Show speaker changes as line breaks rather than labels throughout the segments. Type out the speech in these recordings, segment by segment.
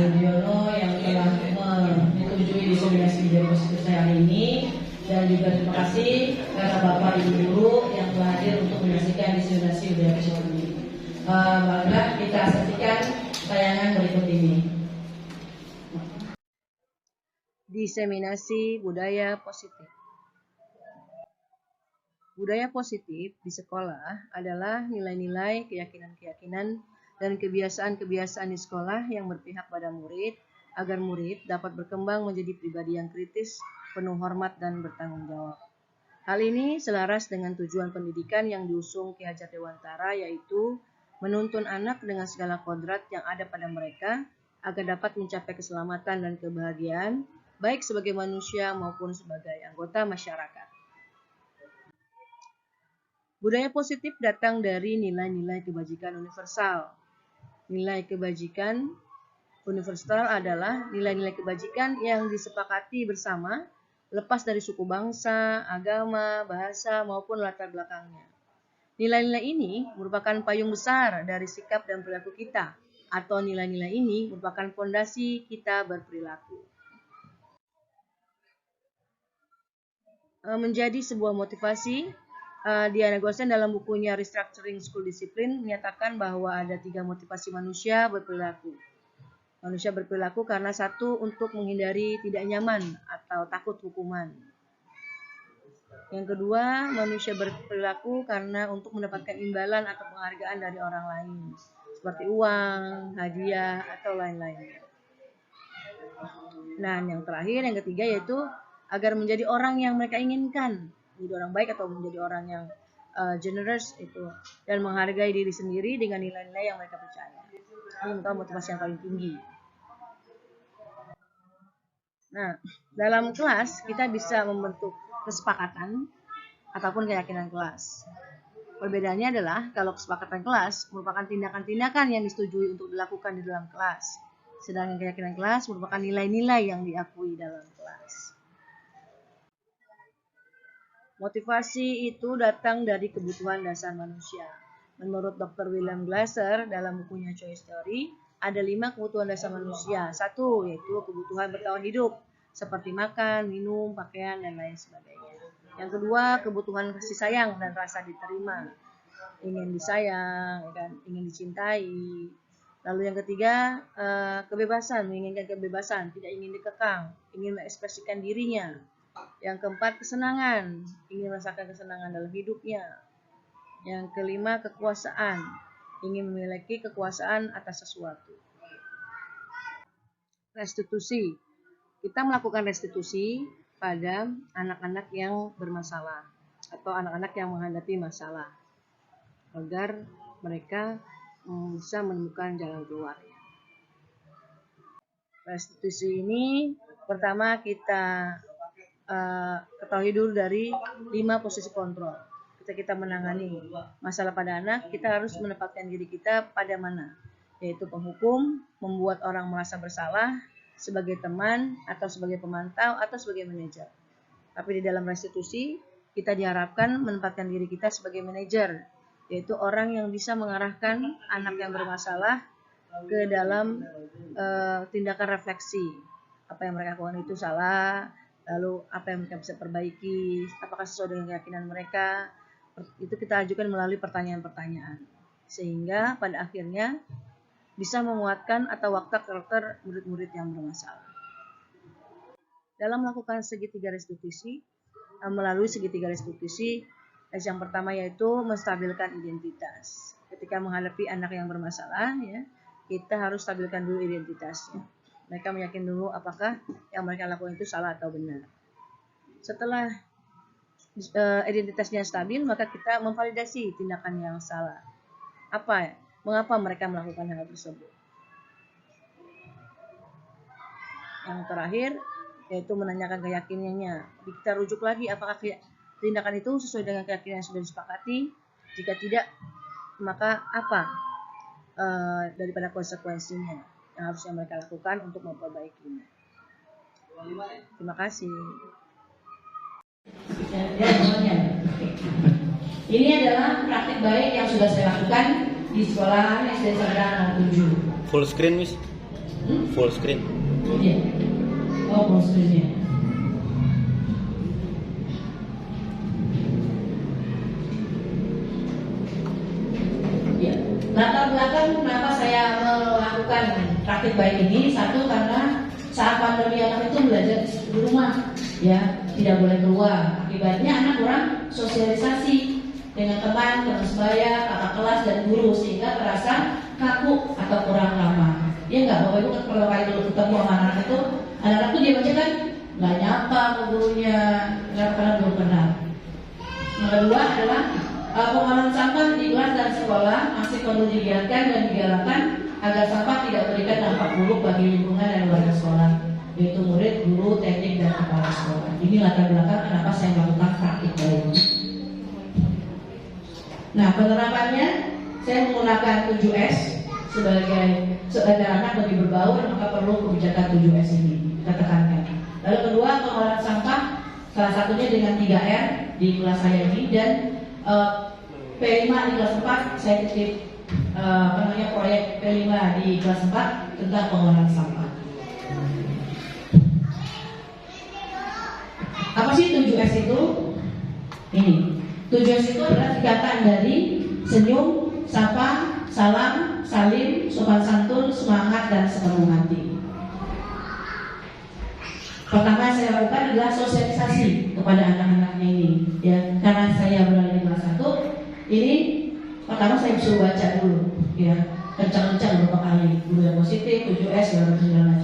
Mardiono yang telah menyetujui diseminasi video positif saya hari ini, dan juga terima kasih kepada Bapak Ibu Guru yang telah hadir untuk menyaksikan diseminasi video positif ini. Maka kita saksikan tayangan berikut ini. Diseminasi budaya positif. Budaya positif di sekolah adalah nilai-nilai, keyakinan-keyakinan, dan kebiasaan-kebiasaan di sekolah yang berpihak pada murid, agar murid dapat berkembang menjadi pribadi yang kritis, penuh hormat, dan bertanggung jawab. Hal ini selaras dengan tujuan pendidikan yang diusung Ki Hajar Dewantara, yaitu menuntun anak dengan segala kodrat yang ada pada mereka, agar dapat mencapai keselamatan dan kebahagiaan, baik sebagai manusia maupun sebagai anggota masyarakat. Budaya positif datang dari nilai-nilai kebajikan universal. Nilai kebajikan universal adalah nilai-nilai kebajikan yang disepakati bersama, lepas dari suku bangsa, agama, bahasa, maupun latar belakangnya. Nilai-nilai ini merupakan payung besar dari sikap dan perilaku kita, atau nilai-nilai ini merupakan fondasi kita berperilaku. Menjadi sebuah motivasi, Diana Gosen dalam bukunya Restructuring School Discipline menyatakan bahwa ada 3 motivasi manusia berperilaku. Manusia berperilaku karena satu, untuk menghindari tidak nyaman atau takut hukuman. Yang kedua, manusia berperilaku karena untuk mendapatkan imbalan atau penghargaan dari orang lain, seperti uang, hadiah, atau lain-lain. Nah, yang terakhir, yang ketiga, yaitu agar menjadi orang yang mereka inginkan, menjadi orang baik atau menjadi orang yang generous itu, dan menghargai diri sendiri dengan nilai-nilai yang mereka percaya. Ini merupakan motivasi yang paling tinggi. Nah, dalam kelas kita bisa membentuk kesepakatan ataupun keyakinan kelas. Perbedaannya adalah kalau kesepakatan kelas merupakan tindakan-tindakan yang disetujui untuk dilakukan di dalam kelas, sedangkan keyakinan kelas merupakan nilai-nilai yang diakui dalam kelas. Motivasi itu datang dari kebutuhan dasar manusia. Menurut Dr. William Glasser dalam bukunya Choice Theory, ada 5 kebutuhan dasar manusia. 1, yaitu kebutuhan bertahan hidup, seperti makan, minum, pakaian, dan lain sebagainya. Yang kedua, kebutuhan kasih sayang dan rasa diterima. Ingin disayang, ingin dicintai. Lalu yang ketiga, kebebasan, menginginkan kebebasan, tidak ingin dikekang, ingin mengekspresikan dirinya. Yang keempat, kesenangan, ingin merasakan kesenangan dalam hidupnya. Yang kelima, kekuasaan, ingin memiliki kekuasaan atas sesuatu. Restitusi, kita melakukan restitusi pada anak-anak yang bermasalah atau anak-anak yang menghadapi masalah, agar mereka bisa menemukan jalan keluar. Restitusi ini pertama kita ketahui dulu dari 5 posisi kontrol. Ketika kita menangani masalah pada anak, kita harus menempatkan diri kita pada mana, yaitu penghukum, membuat orang merasa bersalah, sebagai teman, atau sebagai pemantau, atau sebagai manajer. Tapi di dalam restitusi, kita diharapkan menempatkan diri kita sebagai manajer, yaitu orang yang bisa mengarahkan anak yang bermasalah ke dalam tindakan refleksi. Apa yang mereka lakukan itu salah, lalu apa yang mereka bisa perbaiki, apakah sesuai dengan keyakinan mereka. Itu kita ajukan melalui pertanyaan-pertanyaan, sehingga pada akhirnya bisa menguatkan atau watak karakter murid-murid yang bermasalah. Dalam melakukan segitiga restitusi, melalui segitiga restitusi, yang pertama yaitu menstabilkan identitas. Ketika menghadapi anak yang bermasalah, ya, kita harus stabilkan dulu identitasnya. Mereka meyakinkan dulu apakah yang mereka lakukan itu salah atau benar. Setelah identitasnya stabil, maka kita memvalidasi tindakan yang salah. Mengapa mereka melakukan hal tersebut? Yang terakhir, yaitu menanyakan keyakinannya. Kita rujuk lagi apakah tindakan itu sesuai dengan keyakinan yang sudah disepakati. Jika tidak, maka apa daripada konsekuensinya yang harusnya mereka lakukan untuk memperbaikinya. Terima kasih. Ini adalah praktik baik yang sudah saya lakukan di sekolah SD Serdang 07.
Full screen, Miss. Full screen.
Iya. Oh, full screen ya. Ya. Latar belakang kenapa saya melakukan praktik baik ini, satu karena saat pandemi anak itu belajar di rumah, ya, tidak boleh keluar. Akibatnya anak kurang sosialisasi dengan teman sebaya, kakak kelas dan guru, sehingga terasa kaku atau kurang ramah. Ya nggak, Bapak Ibu kan kalau dulu ketemu sama anak itu, anak-anak tuh dia baca kan nggak nyapa ke gurunya, karena belum kenal. Yang kedua adalah pengolahan sampah di kelas dan sekolah masih perlu digiatkan dan digalakkan agar sampah tidak memberikan dampak buruk bagi lingkungan dan warga sekolah, yaitu murid, guru, teknik, dan kepala sekolah. Ini latar belakang kenapa saya melakukan praktik baik. Nah, penerapannya saya menggunakan 7S sebagai anak lebih berbaur, maka perlu kebijakan 7S ini kita tekankan. Lalu kedua, pengolahan sampah salah satunya dengan 3R di kelas saya ini, dan P5 di kelas 4 saya titip proyek P5 di kelas 4 tentang pengolahan sampah. Apa sih 7S itu? Ini 7S itu adalah singkatan dari senyum, sapa, salam, salim, sopan santun, semangat, dan sepenuh hati. Pertama yang saya lakukan adalah sosialisasi kepada anak-anaknya ini, ya, karena saya berada di kelas 1. Ini pertama saya suruh baca dulu, ya, kencang-kencang beberapa kali, dulu yang positif, 7S,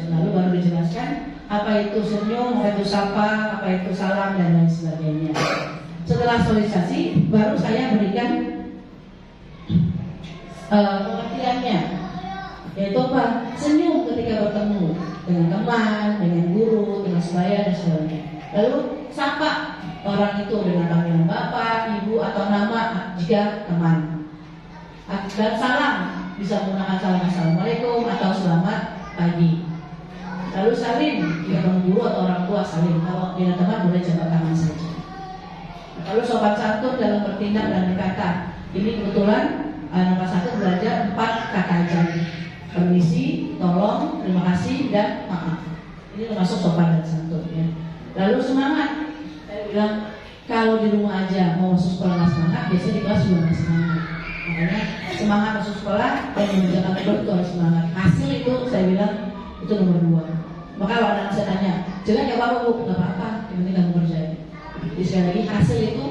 lalu baru dijelaskan apa itu senyum, apa itu sapa, apa itu salam, dan lain sebagainya. Setelah sosialisasi, baru saya berikan pengertiannya, yaitu apa? Senyum ketika bertemu dengan teman, dengan guru, dengan sebaya, dan sebagainya. Lalu sapa orang itu dengan panggilan bapak, ibu, atau nama jika teman. Dan salam bisa menggunakan salam assalamualaikum atau selamat pagi. Lalu salim jika guru atau orang tua salim. Kalau dengan teman boleh jabat tangan saja. Lalu sopan santun dalam bertindak dan berkata. Ini kebetulan nomor 1 belajar 4 kata ajaib: permisi, tolong, terima kasih, dan maaf. Ini termasuk sopan dan santun, ya. Lalu semangat. Saya bilang kalau di rumah aja mau masuk sekolah nggak semangat, biasanya di kelas juga nggak semangat. Makanya semangat masuk sekolah dan mengerjakan tugas itu harus semangat. Hasil itu saya bilang itu nomor 2. Maka kalau anak saya tanya, jangan nggak apa-apa bu, nggak apa-apa, yang penting kamu kerjain. Jadi sekali lagi hasil itu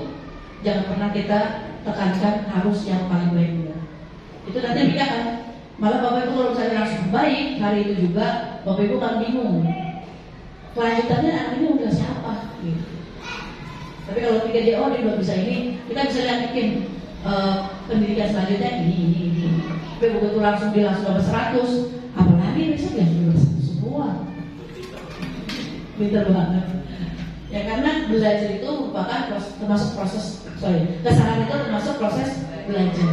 jangan pernah kita tekankan harus yang paling baik juga. Itu nanti kita kan malah Bapak Ibu kalau misalnya langsung baik hari itu juga, Bapak Ibu kan bingung. Kelanjutannya anak ini udah siapa? Gitu. Tapi kalau pikir dia dia belum bisa ini, kita bisa lihatin pendidikan selanjutnya ini. Tapi begitu langsung dia langsung dapat 100, apalagi besok ya sudah semua. Pintar banget. Ya karena belajar itu merupakan termasuk proses, kesalahan itu termasuk proses belajar.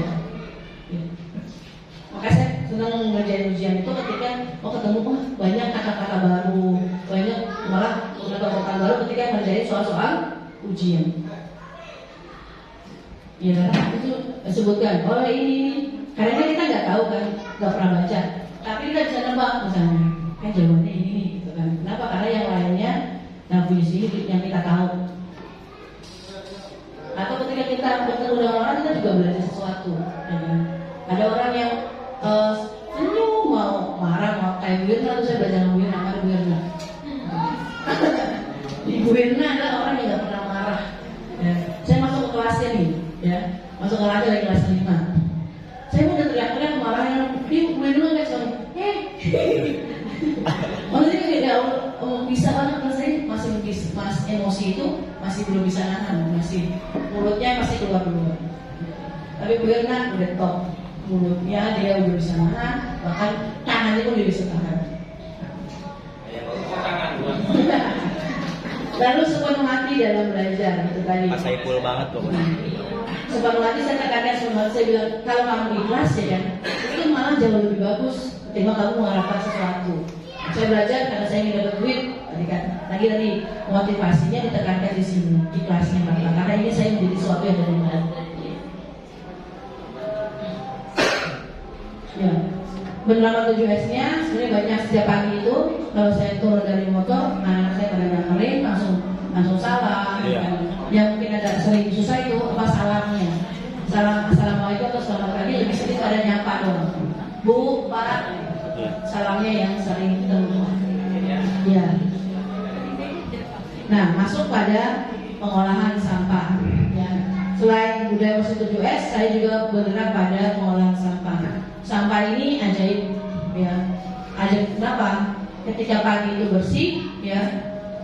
Ya. Maka saya senang ngerjain ujian itu ketika ketemu banyak kata-kata baru, banyak malah pengetahuan baru ketika ngerjain soal-soal ujian. Ya karena itu disebutkan, ini karena kita nggak tahu kan, nggak pernah baca, tapi kita bisa nebak misalnya, kan jawabannya ini, gitu kan. Kenapa? Karena yang lainnya punya sini yang kita tahu. Atau ketika kita bertemu dengan orang, kita juga belajar sesuatu. Ya kan? Ada orang yang senyum, mau marah, mau kayak Bu Irna, saya belajar sama Bu Irna, Bu Irna. Bu Irna adalah orang yang nggak pernah marah. Ya. Saya masuk ke kelasnya nih, ya, masuk ke lagi kelas 5. Saya udah teriak-teriak kemarahan, Bu Irna nggak sorry, maksudnya tidak bisa banget, masih emosi itu masih belum bisa nahan, masih mulutnya masih keluar. Tapi Bu Irna udah top, mulutnya dia udah bisa nahan, bahkan tangannya pun dia bisa tahan. Lalu sepenuh hati dalam belajar itu tadi.
Pak Saiful banget pokoknya.
Sepenuh hati saya tekankan sepenuh, saya bilang kalau kamu ikhlas ya kan, itu malah jauh lebih bagus ketimbang kamu mengharapkan sesuatu. Saya belajar karena saya ingin dapat duit, tadi motivasinya ditekankan di sini, ikhlasnya Bapak. Karena ini saya menjadi sesuatu yang dari mana. Ya. bernama 7S-nya sebenarnya banyak. Setiap pagi itu kalau saya turun dari motor, anak saya pada nyamperin langsung salam. Yang mungkin ada sering susah itu apa salamnya. Salam assalamualaikum atau selamat pagi, lebih sedikit ada nyapa dong. Bu, Pak, salamnya yang sering ketemu. Ya. Nah, masuk pada pengolahan sampah. Ya. Selain budaya bersih 7S, saya juga bergerak pada pengolahan sampah. Sampah ini ajaib, ya. Ajaib kenapa? Ketika pagi itu bersih, ya,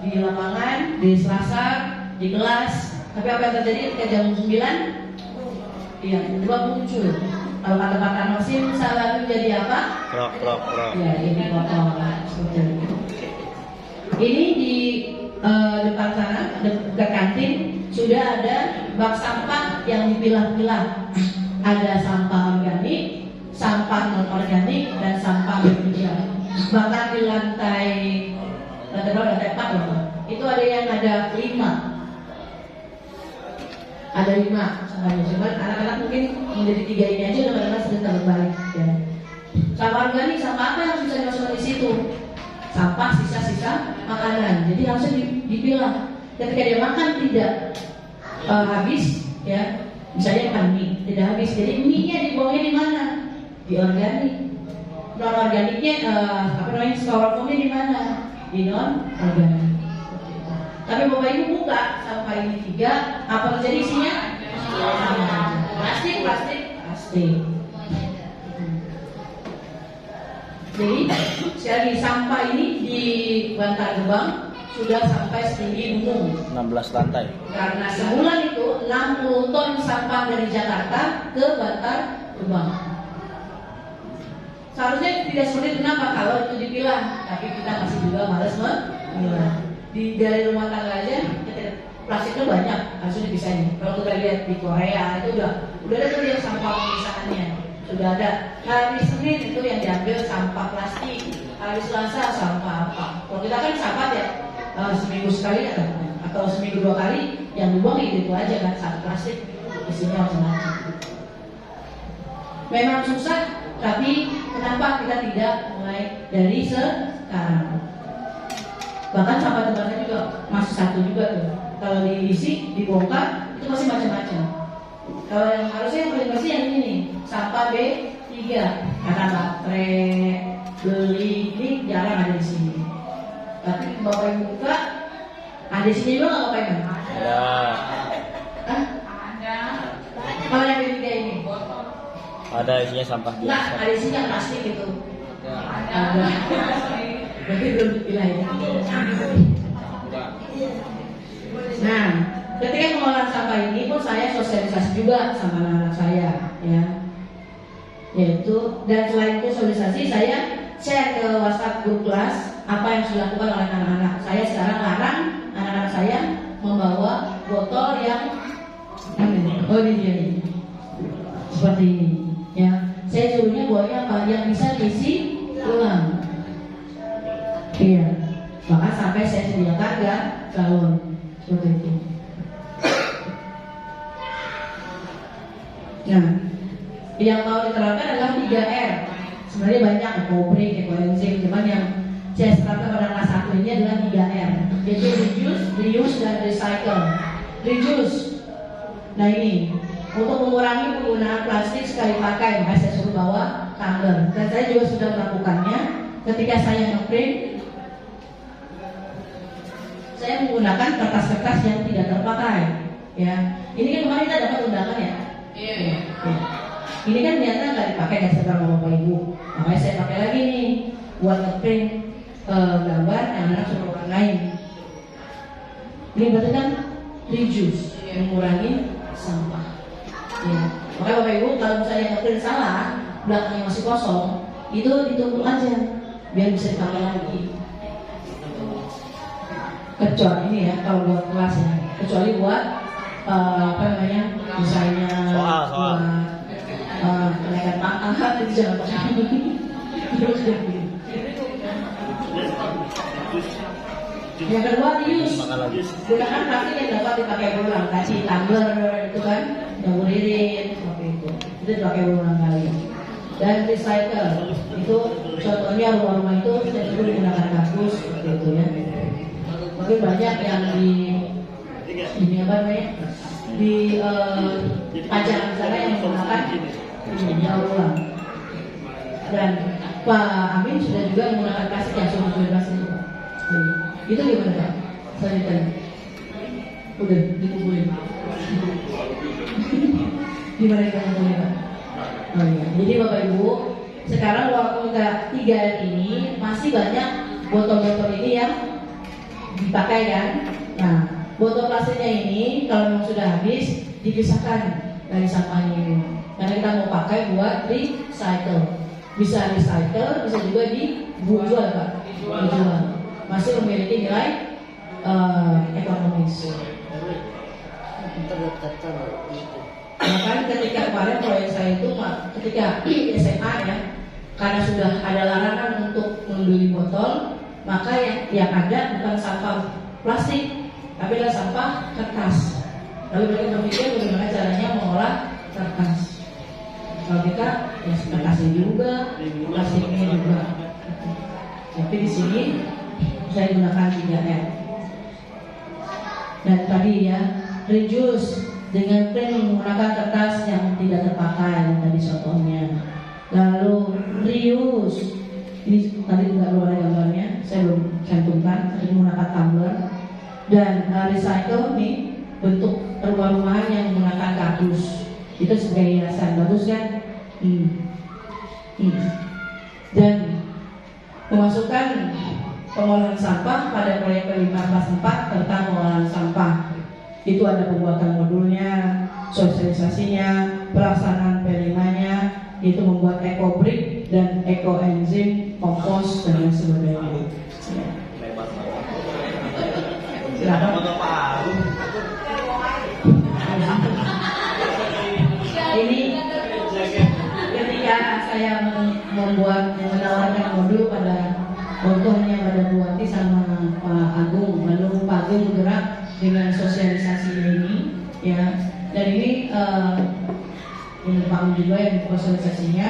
di lapangan, di selasar, di kelas. Tapi apa yang terjadi ketika jam 9? Iya, tiba muncul. Kalau kata Pak Tanosin, salah jadi apa?
Krok.
Ya, ini kotor. Ini di depan sana, dekat kantin, sudah ada bak sampah yang dipilah-pilah. Ada sampah organik, sampah non organik, dan sampah bermedia. Bahkan di lantai 4 loh. Itu ada yang ada 5. Ada 5 semuanya. Cuman anak-anak mungkin menjadi 3 ini aja udah kadang sedang berbalik. Ya. Sampah organik, sampah apa yang bisa dimasukkan di situ? Sampah sisa-sisa makanan. Jadi langsung dipilah. Ketika dia makan tidak habis, ya, misalnya makan mie tidak habis. Jadi mie-nya dibuangnya di mana? Di organik. Non organiknya styrofoamnya di mana? Di non organik. Tapi Bapak Ibu buka sampah ini 3, apa terjadi isinya? Plastik. Jadi sekali lagi sampah ini di Bantar Gebang sudah sampai setinggi gunung
16 lantai.
karena sebulan itu 60 ton sampah dari Jakarta ke Bantar Gebang. Seharusnya tidak seperti itu, kenapa? Kalau itu dipilah, tapi kita masih juga males memilah. Dari rumah tangga aja plastiknya banyak, harusnya dipisahin. Kalau kita lihat di Korea itu udah ada tuh yang sampah pemisahannya. Sudah ada. Hari Senin itu yang diambil sampah plastik, hari Selasa sampah apa. Kalau kita kan sampah ya seminggu sekali atau seminggu 2 kali, yang dibuang gitu aja kan, sampah plastik isinya macam-macam. Memang susah, tapi kenapa kita tidak mulai dari sekarang? Bahkan sampah tempatnya juga masih 1 juga tuh. Kalau diisi, dibongkar, itu masih macam-macam. Kalau yang harusnya yang paling bersih yang ini, sampah B3, karena baterai, beli, ini jarang ada di sini. Tapi Bapak Ibu buka, ada di sini juga nggak Bapak Ibu?
Ada.
Ada. Kalau yang B3 ini?
Ada isinya sampah biasa.
Enggak, ada isinya plastik itu. Ada. Berarti belum dipilah ya. Nah, ketika mengolah sampah ini pun saya sosialisasi juga sama anak-anak saya, ya. Yaitu, dan selain itu sosialisasi, saya share ke WhatsApp grup kelas apa yang sudah dilakukan oleh anak-anak. Saya sekarang larang anak-anak saya membawa botol yang ini dia nih, seperti ini, ya. Saya suruhnya bawanya apa? Yang bisa diisi ulang. Iya. Bahkan sampai saya sediakan galon seperti itu. Nah, yang mau diterapkan adalah 3R. Sebenarnya banyak, ekobrik, ekoenzim, cuman yang saya terapkan pada kelas 1 ini adalah 3R, yaitu reduce, reuse, dan recycle. Reduce. Nah ini untuk mengurangi penggunaan plastik sekali pakai, maka saya suruh bawa tumbler. Dan saya juga sudah melakukannya ketika saya ngeprint. Saya menggunakan kertas-kertas yang tidak terpakai, ya. Ini kan kemarin kita dapat undangan ya. Iya. Ya. Ini kan ternyata nggak dipakai kan sama Bapak Ibu. Makanya saya pakai lagi nih buat ngeprint gambar yang anak suruh orang lain. Ini berarti kan reduce, mengurangi sampah. Ya. Makanya Bapak Ibu kalau misalnya ngeprint salah, belakangnya masih kosong, itu ditumpuk aja biar bisa dipakai lagi. Kecuali ini ya, kalau buat kelas ya, kecuali buat misalnya
soal.
buat kenaikan pangkat itu jangan pakai. Yang kedua reuse, gunakan plastik yang dapat dipakai berulang. Tadi tumbler itu kan yang berdiri seperti itu dipakai berulang kali. Dan recycle, itu contohnya rumah-rumah itu cenderung menggunakan kardus seperti itu ya. Mungkin banyak yang di ini apa namanya di acara sana yang menggunakan daur ulang. Dan Pak Amin sudah juga menggunakan plastik yang sudah bebas itu. Itu gimana Pak? Selanjutnya udah dikumpulin. Gimana kita ngumpulin Pak? Oh iya. Jadi Bapak Ibu, sekarang waktu kita 3 ini masih banyak botol-botol ini yang dipakai kan. Nah, botol plastiknya ini kalau memang sudah habis dipisahkan dari sampahnya ini. Karena kita mau pakai buat recycle. Bisa recycle, bisa juga dijual Pak. Dijual. Masih memiliki nilai ekonomis. Bahkan ketika kemarin proyek saya itu ketika SMA ya, karena sudah ada larangan untuk membeli botol, maka yang ada bukan sampah plastik, tapi adalah sampah kertas. Lalu mereka berpikir bagaimana caranya mengolah kertas. Kalau kita ya kertasnya juga, plastiknya juga. Tapi di sini saya gunakan 3R. Dan tadi ya, reduce dengan tren menggunakan kertas yang tidak terpakai tadi contohnya. Lalu reuse, ini tadi tidak luar gambarnya, saya belum cantumkan, saya menggunakan tumbler. Dan recycle nih bentuk rumah-rumahan yang menggunakan kardus, itu sebagai hiasan, bagus kan? Dan memasukkan pengolahan sampah pada proyek P5 tentang pengolahan sampah. Itu ada pembuatan modulnya, sosialisasinya, pelaksanaan P5-nya, itu membuat ekobrik dan ekoenzim, kompos dan lain sebagainya. Silakan. Ini ketika saya menawarkan modul pada contohnya pada Bu Wati sama Pak Agung, lalu Pak Agung bergerak dengan sosialisasi ini ya, dan ini Pak Agung juga yang sosialisasinya,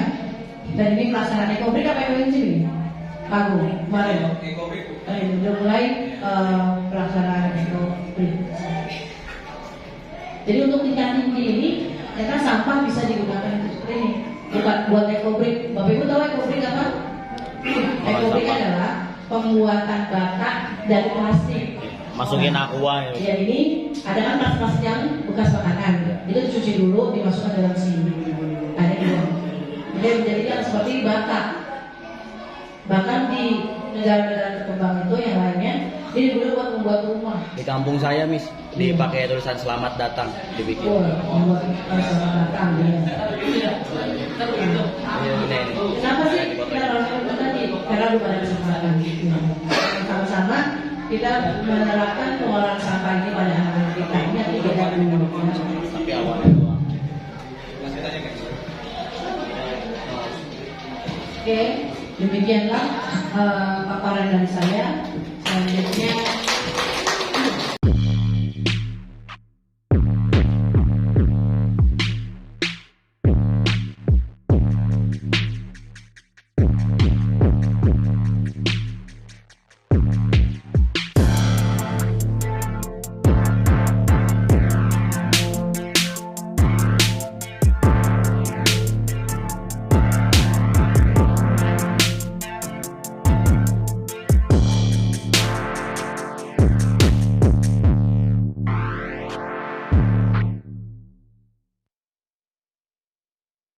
dan ini pelaksanaan ekobrik apa ekoenzim ini? Pak Agung kemarin sudah mulai pelaksanaan ekobrik. Jadi untuk tingkat tinggi ini ternyata sampah bisa digunakan untuk seperti ini, bukan buat ekobrik. Bapak Ibu tahu ekobrik apa? Ekobrik adalah pembuatan batak dari plastik.
Masukin aqua
ya. Ini ada kan plastik yang bekas makanan, itu dicuci dulu, dimasukkan dalam sini. Ada dua. Jadi menjadikan seperti batak. Bahkan di negara-negara berkembang itu yang lainnya, ini digunakan buat membuat rumah.
di kampung saya Miss dipakai tulisan selamat datang dibikin.
Membuat selamat datang ya. Kenapa sih kita harus lakukan tadi? Karena belum ada kesempatan. Sama-sama kita menerapkan pengolahan sampah ini pada anak-anak kita. Ini nanti beda dulu.
Tapi awalnya doang.
Oke, demikianlah paparan dari saya. Selanjutnya